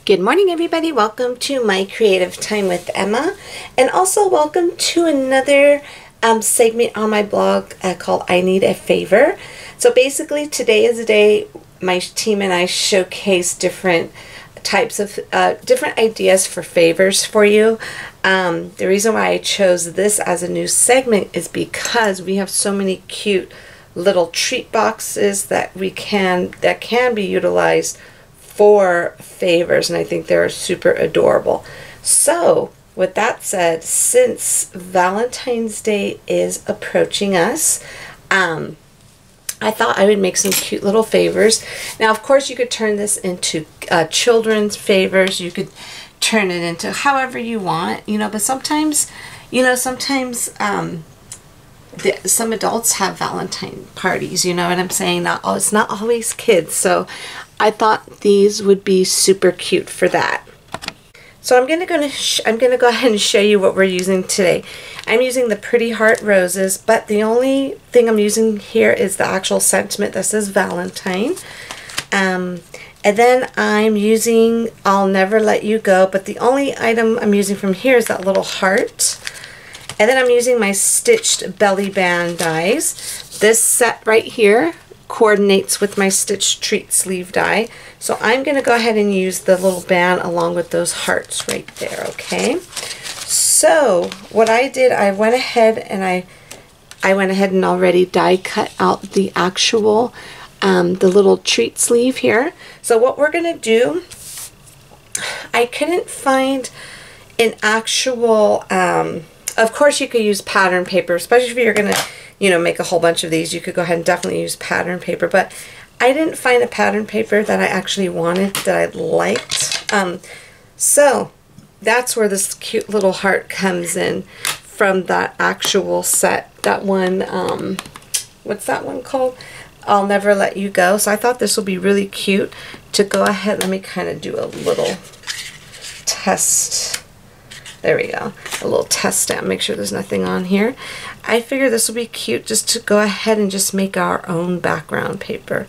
Good morning, everybody. Welcome to my creative time with Emma, and also welcome to another segment on my blog called I Need a Favor. So basically today is a day my team and I showcase different types of different ideas for favors for you. The reason why I chose this as a new segment is because we have so many cute little treat boxes that can be utilized for favors, and I think they're super adorable. So with that said, since Valentine's Day is approaching us, I thought I would make some cute little favors. Now of course you could turn this into children's favors, you could turn it into however you want, but sometimes some adults have Valentine parties, you know what I'm saying? It's not always kids, so I thought these would be super cute for that. So I'm gonna go ahead and show you what we're using today. I'm using the Pretty Heart Roses, but the only thing I'm using here is the actual sentiment that says Valentine. And then I'm using I'll Never Let You Go, but the only item I'm using from here is that little heart. And then I'm using my stitched belly band dies. This set right here coordinates with my stitched treat sleeve die. So I'm going to go ahead and use the little band along with those hearts right there, okay? So what I did, I went ahead and already die cut out the actual, the little treat sleeve here. So what we're going to do, I couldn't find an actual, of course you could use pattern paper, especially if you're going to make a whole bunch of these. You could go ahead and definitely use pattern paper, but I didn't find a pattern paper that I actually wanted, that I liked. So that's where this cute little heart comes in from that actual set. That one, what's that one called? I'll Never Let You Go. So I thought this would be really cute to go ahead. Let me kind of do a little test. There we go. A little test stamp. Make sure there's nothing on here. I figure this will be cute just to go ahead and just make our own background paper.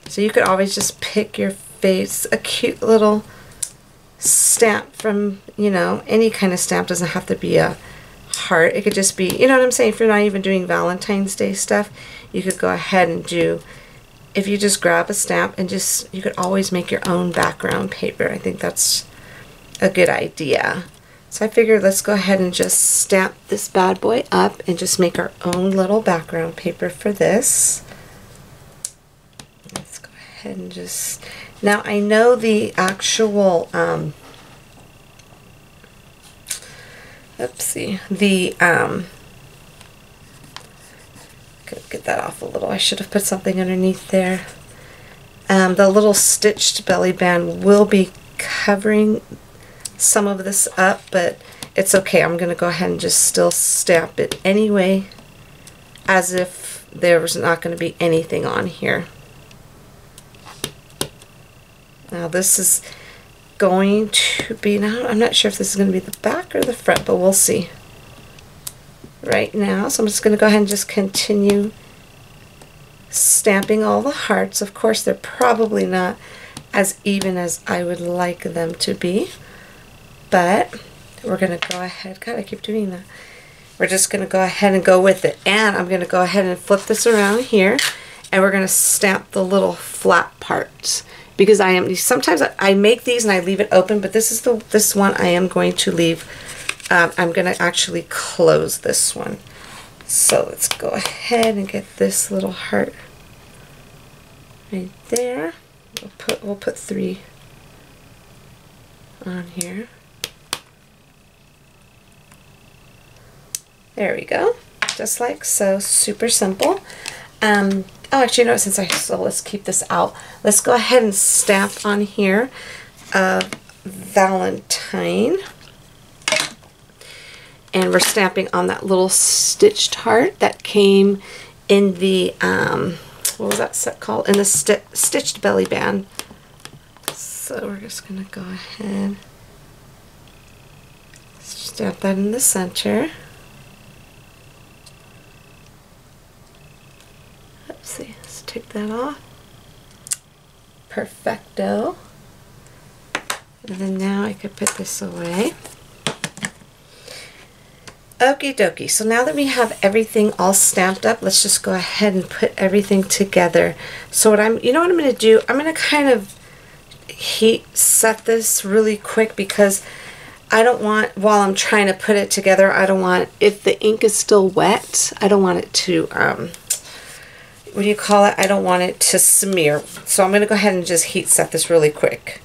So you could always just pick your face, a cute little stamp from, any kind of stamp. Doesn't have to be a heart. It could just be, you know what I'm saying? If you're not even doing Valentine's Day stuff, you could go ahead and do, if you just grab a stamp and you could always make your own background paper. I think that's a good idea. So I figured let's go ahead and just stamp this bad boy up and just make our own little background paper for this. Let's go ahead and just, now I know the actual, get that off a little. I should have put something underneath there. The little stitched belly band will be covering some of this up, but it's okay. I'm going to go ahead and just still stamp it anyway, as if there was not going to be anything on here. Now this is going to be, now I'm not sure if this is going to be the back or the front, but we'll see right now. So I'm just going to go ahead and just continue stamping all the hearts. Of course they're probably not as even as I would like them to be, but we're going to go ahead. God, I keep doing that. We're just going to go ahead and go with it. And I'm going to go ahead and flip this around here, and we're going to stamp the little flat parts, because sometimes I make these and I leave it open, but this one I am going to leave. I'm going to actually close this one. So let's go ahead and get this little heart right there. We'll put 3 on here. There we go, just like so. Super simple. Oh, actually, so let's keep this out. Let's go ahead and stamp on here Valentine, and we're stamping on that little stitched heart that came in the what was that set called? In the stitched belly band. So we're just gonna go ahead, stamp that in the center. Let's take that off. Perfecto. And then now I could put this away. Okie dokie, so now that we have everything all stamped up, let's just go ahead and put everything together. So you know what I'm going to do? I'm going to kind of heat set this really quick because I don't want, while I'm trying to put it together, I don't want, if the ink is still wet, I don't want it to, what do you call it? I don't want it to smear. So I'm going to go ahead and just heat set this really quick.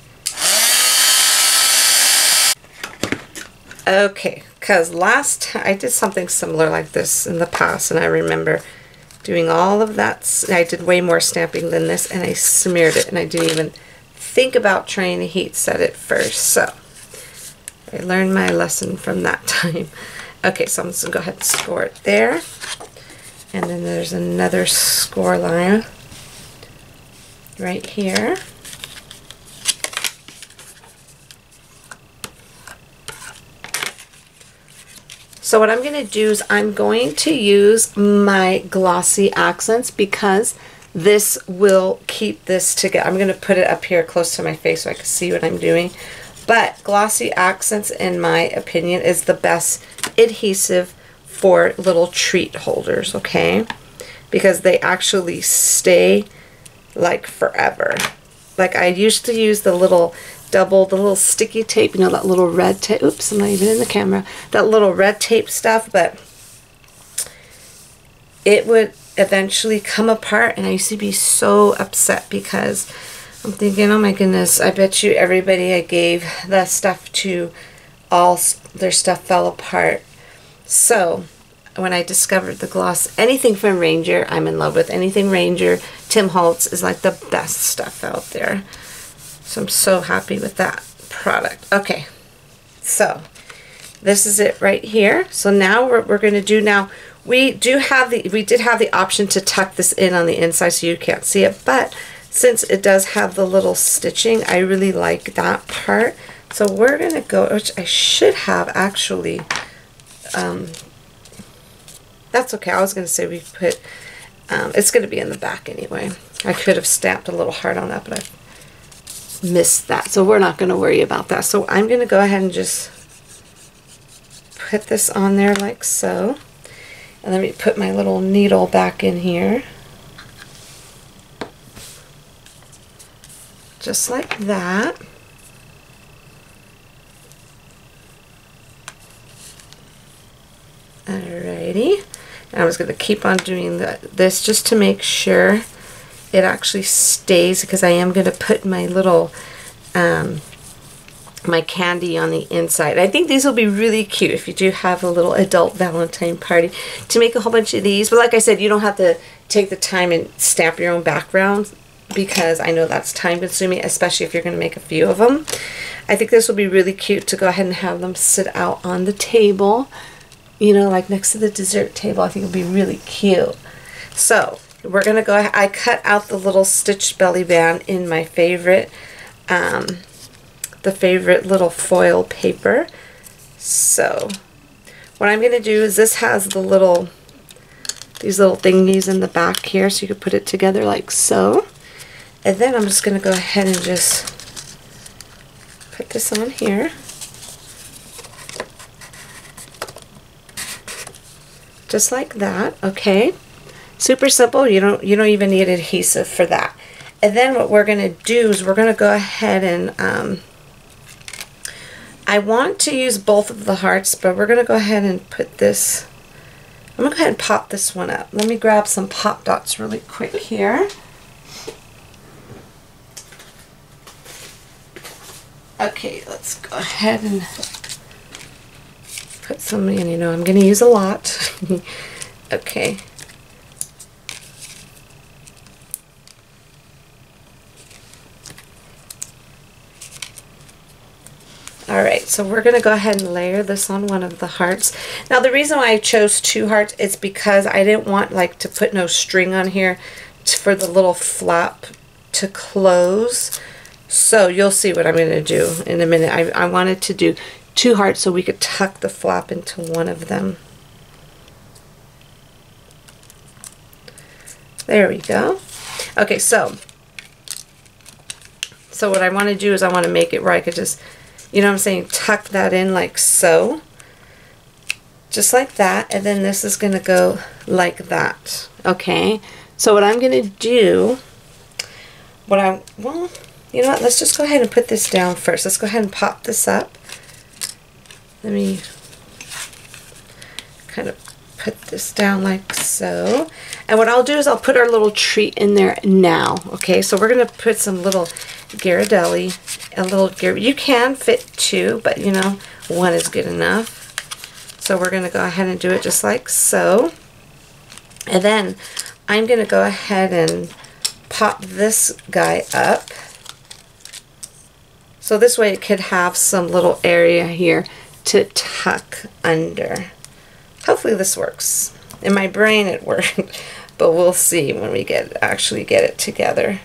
Okay, because last time I did something similar like this in the past, and I remember doing all of that. I did way more stamping than this, and I smeared it, and I didn't even think about trying to heat set it first. So I learned my lesson from that time. Okay, so I'm just going to go ahead and score it there. And then there's another score line right here. So what I'm going to do is I'm going to use my glossy accents because this will keep this together. I'm going to put it up here close to my face so I can see what I'm doing. But glossy accents, in my opinion, is the best adhesive for little treat holders, okay? Because they actually stay like forever. Like I used to use the little sticky tape, you know, that little red tape. Oops, I'm not even in the camera. That little red tape stuff, but it would eventually come apart, and I used to be so upset because I'm thinking, oh my goodness, I bet you everybody I gave the stuff to, all their stuff fell apart. So when I discovered the gloss, anything from Ranger, I'm in love with. Anything Ranger, Tim Holtz is like the best stuff out there. So I'm so happy with that product. Okay, so this is it right here. So now what we're going to do now, we did have the option to tuck this in on the inside so you can't see it, but since it does have the little stitching, I really like that part. So we're going to go, which I should have actually, that's okay. I was going to say we put, it's going to be in the back anyway. I could have stamped a little heart on that, but I missed that, so we're not going to worry about that. So I'm going to go ahead and just put this on there like so, and let me put my little needle back in here just like that. Alrighty, and I'm just going to keep on doing this just to make sure it actually stays, because I am going to put my little my candy on the inside. I think these will be really cute if you do have a little adult Valentine party to make a whole bunch of these. But like I said, you don't have to take the time and stamp your own background, because I know that's time consuming, especially if you're going to make a few of them. I think this will be really cute to go ahead and have them sit out on the table, you know, like next to the dessert table. I think it'll be really cute. So we're going to go ahead. I cut out the little stitched belly band in my favorite, the favorite little foil paper. So what I'm going to do is, this has the little, these little thingies in the back here, so you could put it together like so. And then I'm just going to go ahead and just put this on here. Just like that, okay? Super simple. You don't even need adhesive for that. And then what we're going to do is we're going to go ahead and I want to use both of the hearts, but we're going to go ahead and put this, I'm going to go ahead and pop this one up. Let me grab some pop dots really quick here. Okay, let's go ahead and put some in. You know, I'm going to use a lot. Okay. Alright, so we're going to go ahead and layer this on one of the hearts. Now the reason why I chose 2 hearts is because I didn't want like to put no string on here for the little flap to close. So you'll see what I'm going to do in a minute. I wanted to do 2 hearts so we could tuck the flap into one of them. There we go. Okay, so So what I want to do is I want to make it where I could just, you know what I'm saying, tuck that in like so. Just like that. And then this is going to go like that. Okay. So what I'm going to do, well, you know what, let's just go ahead and put this down first. Let's go ahead and pop this up. Let me kind of put this down like so. And what I'll do is I'll put our little treat in there now. Okay, so we're going to put some little Ghirardelli, you can fit 2, but you know, 1 is good enough. So we're going to go ahead and do it just like so. And then I'm going to go ahead and pop this guy up. So this way it could have some little area here to tuck under. Hopefully this works. In my brain it worked, but we'll see when we actually get it together.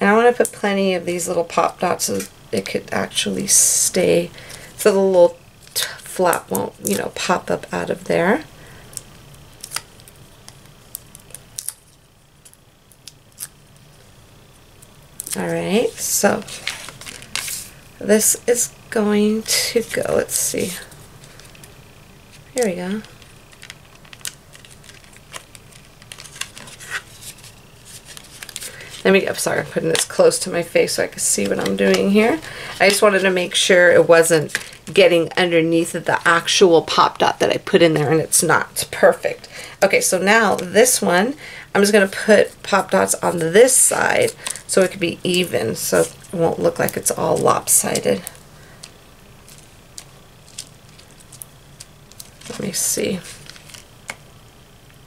And I want to put plenty of these little pop dots so it could actually stay, so the little flap won't, you know, pop up out of there. Alright, so this is going to go, let's see. Here we go. I'm sorry, I'm putting this close to my face so I can see what I'm doing here. I just wanted to make sure it wasn't getting underneath of the actual pop dot that I put in there, and it's not. Perfect. Okay, so now this one, I'm just going to put pop dots on this side so it could be even, so it won't look like it's all lopsided. Let me see.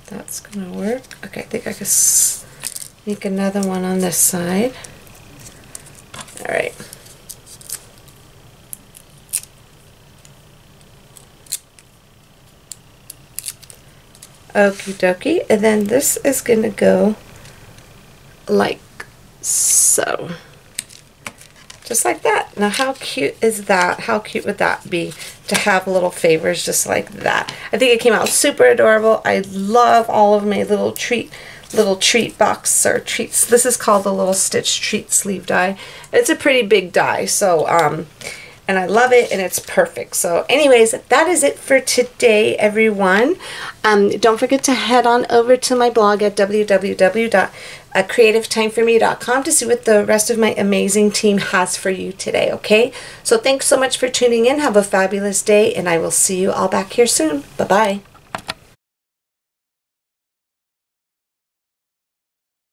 That's going to work. Okay, I think I could make another one on this side. Alright. Okie dokie. And then this is going to go like so. Just like that. Now how cute is that? How cute would that be to have little favors just like that? I think it came out super adorable. I love all of my little treat box or treats. This is called the little stitch treat sleeve die. It's a pretty big die, so and I love it, and it's perfect. So anyways, that is it for today, everyone. Don't forget to head on over to my blog at www.creativetimeforme.com to see what the rest of my amazing team has for you today, okay? So thanks so much for tuning in. Have a fabulous day, and I will see you all back here soon. Bye-bye.